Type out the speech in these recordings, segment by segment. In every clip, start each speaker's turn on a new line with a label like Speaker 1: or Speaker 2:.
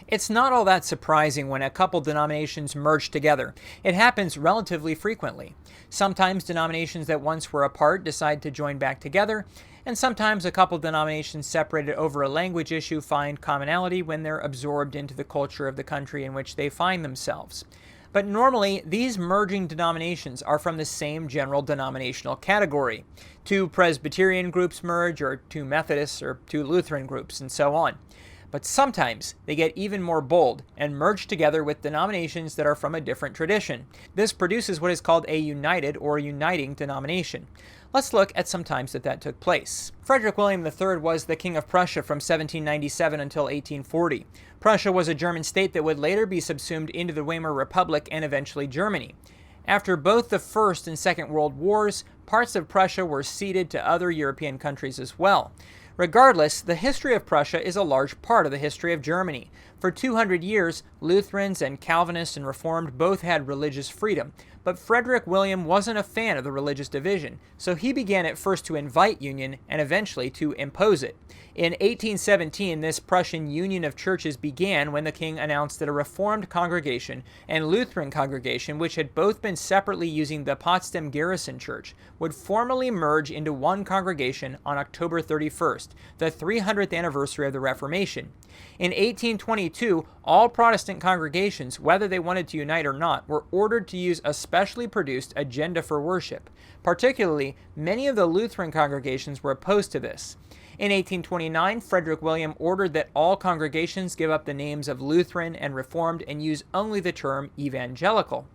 Speaker 1: It's not all that surprising when a couple denominations merge together. It happens relatively frequently. Sometimes denominations that once were apart decide to join back together, and sometimes a couple denominations separated over a language issue find commonality when they're absorbed into the culture of the country in which they find themselves. But normally, these merging denominations are from the same general denominational category. Two Presbyterian groups merge, or two Methodists, or two Lutheran groups, and so on. But sometimes they get even more bold and merge together with denominations that are from a different tradition. This produces what is called a united or uniting denomination. Let's look at some times that took place. Frederick William III was the King of Prussia from 1797 until 1840. Prussia was a German state that would later be subsumed into the Weimar Republic and eventually Germany. After both the First and Second World Wars, parts of Prussia were ceded to other European countries as well. Regardless, the history of Prussia is a large part of the history of Germany. For 200 years, Lutherans and Calvinists and Reformed both had religious freedom, but Frederick William wasn't a fan of the religious division, so he began at first to invite union and eventually to impose it. In 1817, this Prussian union of churches began when the king announced that a Reformed congregation and Lutheran congregation, which had both been separately using the Potsdam Garrison Church, would formally merge into one congregation on October 31st, the 300th anniversary of the Reformation. In 1822, all Protestant congregations, whether they wanted to unite or not, were ordered to use a specially produced agenda for worship. Particularly, many of the Lutheran congregations were opposed to this. In 1829, Frederick William ordered that all congregations give up the names of Lutheran and Reformed and use only the term Evangelical.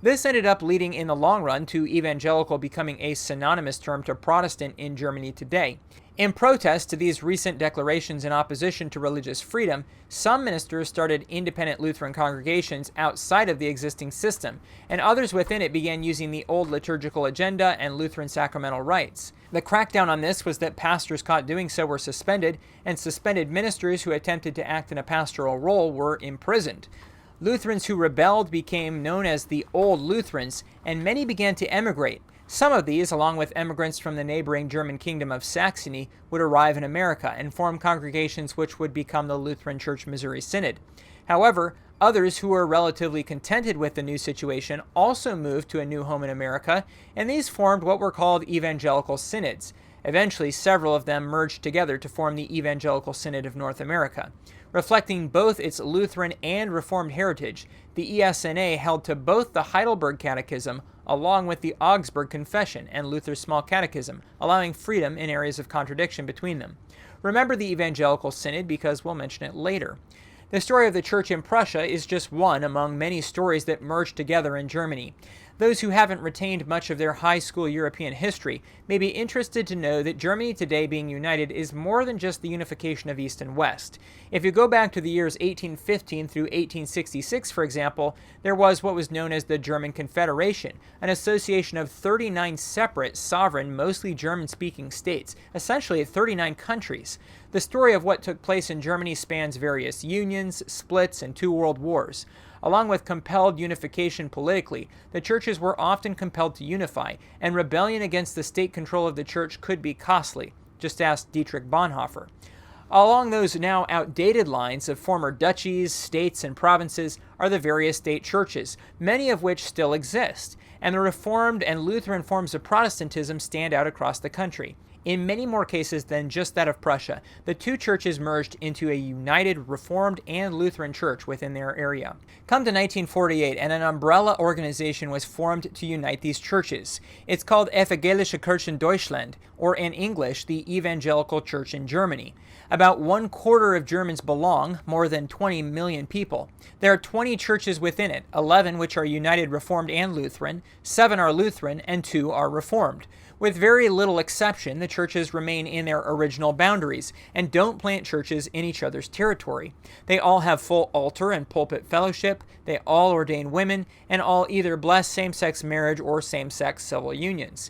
Speaker 1: This ended up leading in the long run to Evangelical becoming a synonymous term to Protestant in Germany today. In protest to these recent declarations in opposition to religious freedom, some ministers started independent Lutheran congregations outside of the existing system, and others within it began using the old liturgical agenda and Lutheran sacramental rites. The crackdown on this was that pastors caught doing so were suspended, and suspended ministers who attempted to act in a pastoral role were imprisoned. Lutherans who rebelled became known as the Old Lutherans, and many began to emigrate. Some of these, along with emigrants from the neighboring German kingdom of Saxony, would arrive in America and form congregations which would become the Lutheran Church Missouri Synod. However, others who were relatively contented with the new situation also moved to a new home in America, and these formed what were called evangelical synods. Eventually, several of them merged together to form the Evangelical Synod of North America. Reflecting both its Lutheran and Reformed heritage, the ESNA held to both the Heidelberg Catechism along with the Augsburg Confession and Luther's Small Catechism, allowing freedom in areas of contradiction between them. Remember the Evangelical Synod because we'll mention it later. The story of the church in Prussia is just one among many stories that merged together in Germany. Those who haven't retained much of their high school European history may be interested to know that Germany today being united is more than just the unification of East and West. If you go back to the years 1815 through 1866, for example, there was what was known as the German Confederation, an association of 39 separate, sovereign, mostly German-speaking states, essentially 39 countries. The story of what took place in Germany spans various unions, splits, and 2 world wars. Along with compelled unification politically, the churches were often compelled to unify, and rebellion against the state control of the church could be costly. Just ask Dietrich Bonhoeffer. Along those now outdated lines of former duchies, states, and provinces are the various state churches, many of which still exist, and the Reformed and Lutheran forms of Protestantism stand out across the country. In many more cases than just that of Prussia, the two churches merged into a united Reformed and Lutheran church within their area. Come to 1948, and an umbrella organization was formed to unite these churches. It's called Evangelische Kirche in Deutschland, or in English, the Evangelical Church in Germany. About 1/4 of Germans belong, more than 20 million people. There are 20 churches within it, 11 which are united Reformed and Lutheran, 7 are Lutheran, and 2 are Reformed. With very little exception, the churches remain in their original boundaries and don't plant churches in each other's territory. They all have full altar and pulpit fellowship, they all ordain women, and all either bless same-sex marriage or same-sex civil unions.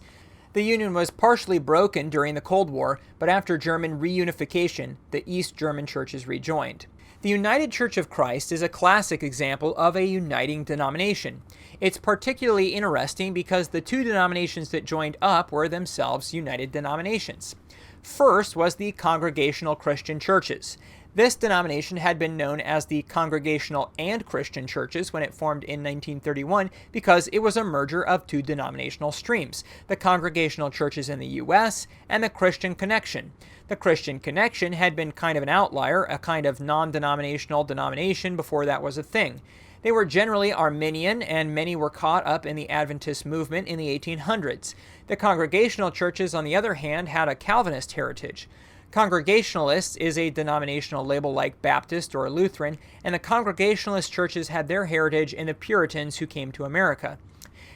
Speaker 1: The union was partially broken during the Cold War, but after German reunification, the East German churches rejoined. The United Church of Christ is a classic example of a uniting denomination. It's particularly interesting because the two denominations that joined up were themselves united denominations. First was the Congregational Christian Churches. This denomination had been known as the Congregational and Christian Churches when it formed in 1931 because it was a merger of two denominational streams, the Congregational Churches in the U.S. and the Christian Connection. The Christian Connection had been kind of an outlier, a kind of non-denominational denomination before that was a thing. They were generally Arminian, and many were caught up in the Adventist movement in the 1800s. The Congregational Churches, on the other hand, had a Calvinist heritage. Congregationalists is a denominational label like Baptist or Lutheran, and the Congregationalist churches had their heritage in the Puritans who came to America.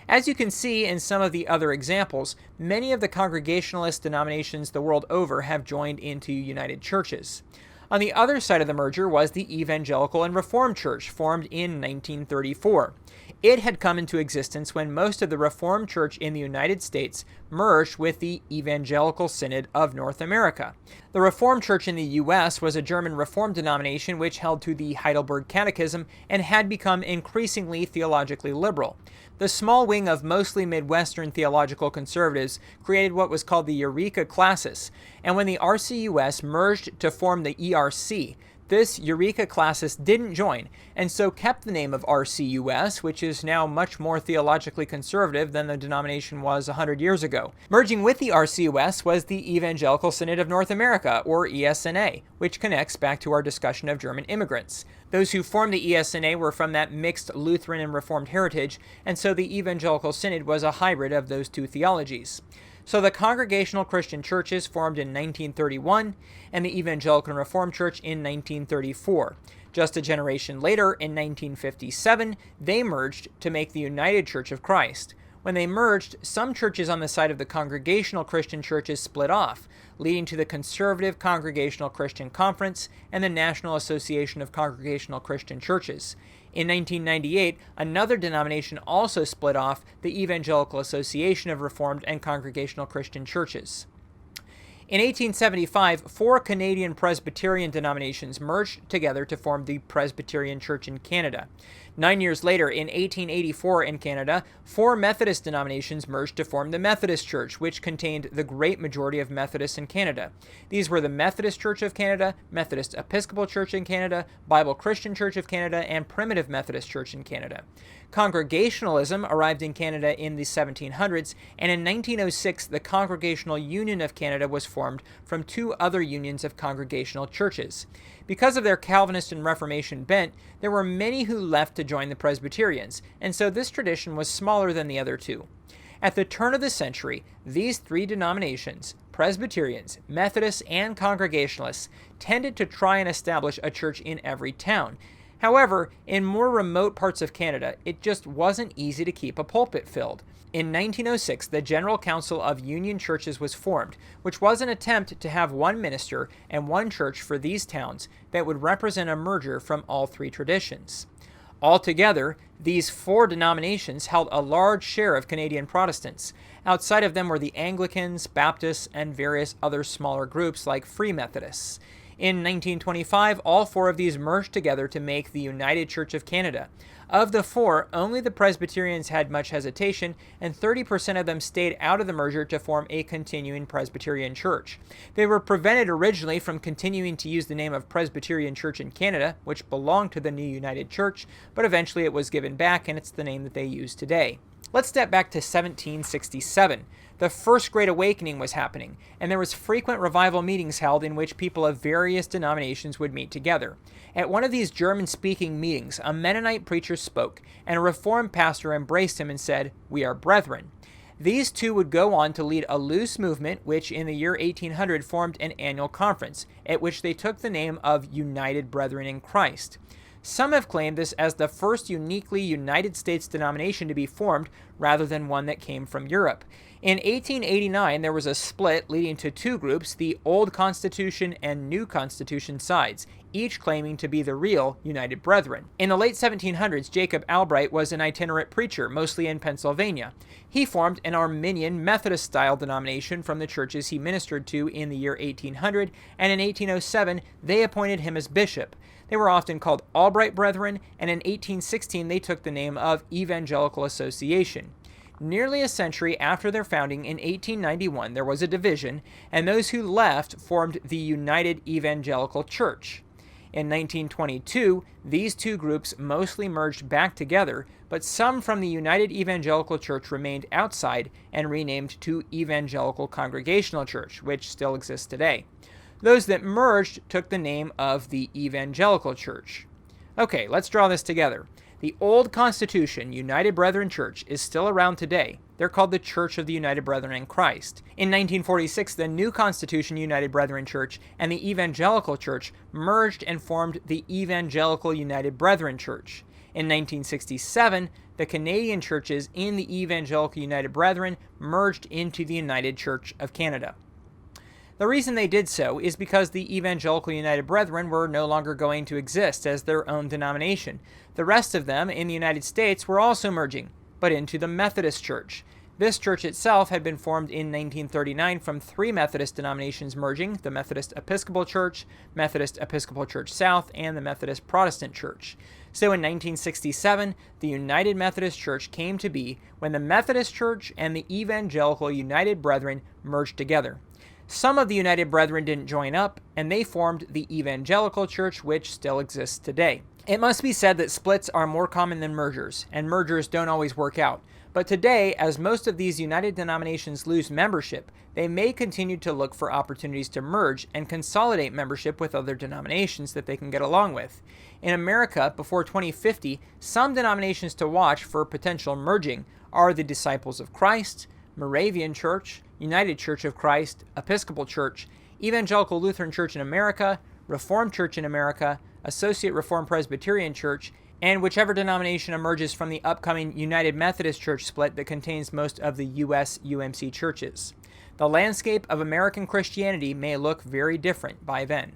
Speaker 1: As you can see in some of the other examples, many of the Congregationalist denominations the world over have joined into united churches. On the other side of the merger was the Evangelical and Reformed Church, formed in 1934. It had come into existence when most of the Reformed Church in the United States merged with the Evangelical Synod of North America. The Reformed Church in the U.S. was a German Reformed denomination which held to the Heidelberg Catechism and had become increasingly theologically liberal. The small wing of mostly Midwestern theological conservatives created what was called the Eureka Classis, and when the RCUS merged to form the ERC, this Eureka Classis didn't join, and so kept the name of RCUS, which is now much more theologically conservative than the denomination was 100 years ago. Merging with the RCUS was the Evangelical Synod of North America, or ESNA, which connects back to our discussion of German immigrants. Those who formed the ESNA were from that mixed Lutheran and Reformed heritage, and so the Evangelical Synod was a hybrid of those two theologies. So the Congregational Christian Churches formed in 1931 and the Evangelical and Reformed Church in 1934. Just a generation later, in 1957, they merged to make the United Church of Christ. When they merged, some churches on the side of the Congregational Christian Churches split off, leading to the Conservative Congregational Christian Conference and the National Association of Congregational Christian Churches. In 1998, another denomination also split off, the Evangelical Association of Reformed and Congregational Christian Churches. In 1875, 4 Canadian Presbyterian denominations merged together to form the Presbyterian Church in Canada. 9 years later, in 1884 in Canada, 4 Methodist denominations merged to form the Methodist Church, which contained the great majority of Methodists in Canada. These were the Methodist Church of Canada, Methodist Episcopal Church in Canada, Bible Christian Church of Canada, and Primitive Methodist Church in Canada. Congregationalism arrived in Canada in the 1700s, and in 1906 the Congregational Union of Canada was formed from 2 other unions of congregational churches. Because of their Calvinist and Reformation bent, there were many who left to join the Presbyterians, and so this tradition was smaller than the other 2. At the turn of the century, these 3 denominations, Presbyterians, Methodists, and Congregationalists, tended to try and establish a church in every town. However, in more remote parts of Canada, it just wasn't easy to keep a pulpit filled. In 1906, the General Council of Union Churches was formed, which was an attempt to have one minister and one church for these towns that would represent a merger from all 3 traditions. Altogether, these 4 denominations held a large share of Canadian Protestants. Outside of them were the Anglicans, Baptists, and various other smaller groups like Free Methodists. In 1925, all 4 of these merged together to make the United Church of Canada. Of the 4, only the Presbyterians had much hesitation, and 30% of them stayed out of the merger to form a continuing Presbyterian church. They were prevented originally from continuing to use the name of Presbyterian Church in Canada, which belonged to the new United Church, but eventually it was given back, and it's the name that they use today. Let's step back to 1767. The First Great Awakening was happening, and there was frequent revival meetings held in which people of various denominations would meet together. At one of these German-speaking meetings, a Mennonite preacher spoke, and a Reformed pastor embraced him and said, "We are brethren." These 2 would go on to lead a loose movement which in the year 1800 formed an annual conference, at which they took the name of United Brethren in Christ. Some have claimed this as the first uniquely United States denomination to be formed, rather than one that came from Europe. In 1889, there was a split leading to 2 groups, the Old Constitution and New Constitution sides, each claiming to be the real United Brethren. In the late 1700s, Jacob Albright was an itinerant preacher, mostly in Pennsylvania. He formed an Arminian Methodist-style denomination from the churches he ministered to in the year 1800, and in 1807, they appointed him as bishop. They were often called Albright Brethren, and in 1816 they took the name of Evangelical Association. Nearly a century after their founding in 1891, there was a division, and those who left formed the United Evangelical Church. In 1922, these two groups mostly merged back together, but some from the United Evangelical Church remained outside and renamed to Evangelical Congregational Church, which still exists today. Those that merged took the name of the Evangelical Church. Okay, let's draw this together. The old Constitution United Brethren Church is still around today. They're called the Church of the United Brethren in Christ. In 1946, the new Constitution United Brethren Church and the Evangelical Church merged and formed the Evangelical United Brethren Church. In 1967, the Canadian churches in the Evangelical United Brethren merged into the United Church of Canada. The reason they did so is because the Evangelical United Brethren were no longer going to exist as their own denomination. The rest of them in the United States were also merging, but into the Methodist Church. This church itself had been formed in 1939 from three Methodist denominations merging: the Methodist Episcopal Church, Methodist Episcopal Church South, and the Methodist Protestant Church. So in 1967, the United Methodist Church came to be when the Methodist Church and the Evangelical United Brethren merged together. Some of the United Brethren didn't join up, and they formed the Evangelical Church, which still exists today. It must be said that splits are more common than mergers, and mergers don't always work out. But today, as most of these united denominations lose membership, they may continue to look for opportunities to merge and consolidate membership with other denominations that they can get along with. In America, before 2050, some denominations to watch for potential merging are the Disciples of Christ, Moravian Church, United Church of Christ, Episcopal Church, Evangelical Lutheran Church in America, Reformed Church in America, Associate Reformed Presbyterian Church, and whichever denomination emerges from the upcoming United Methodist Church split that contains most of the U.S. UMC churches. The landscape of American Christianity may look very different by then.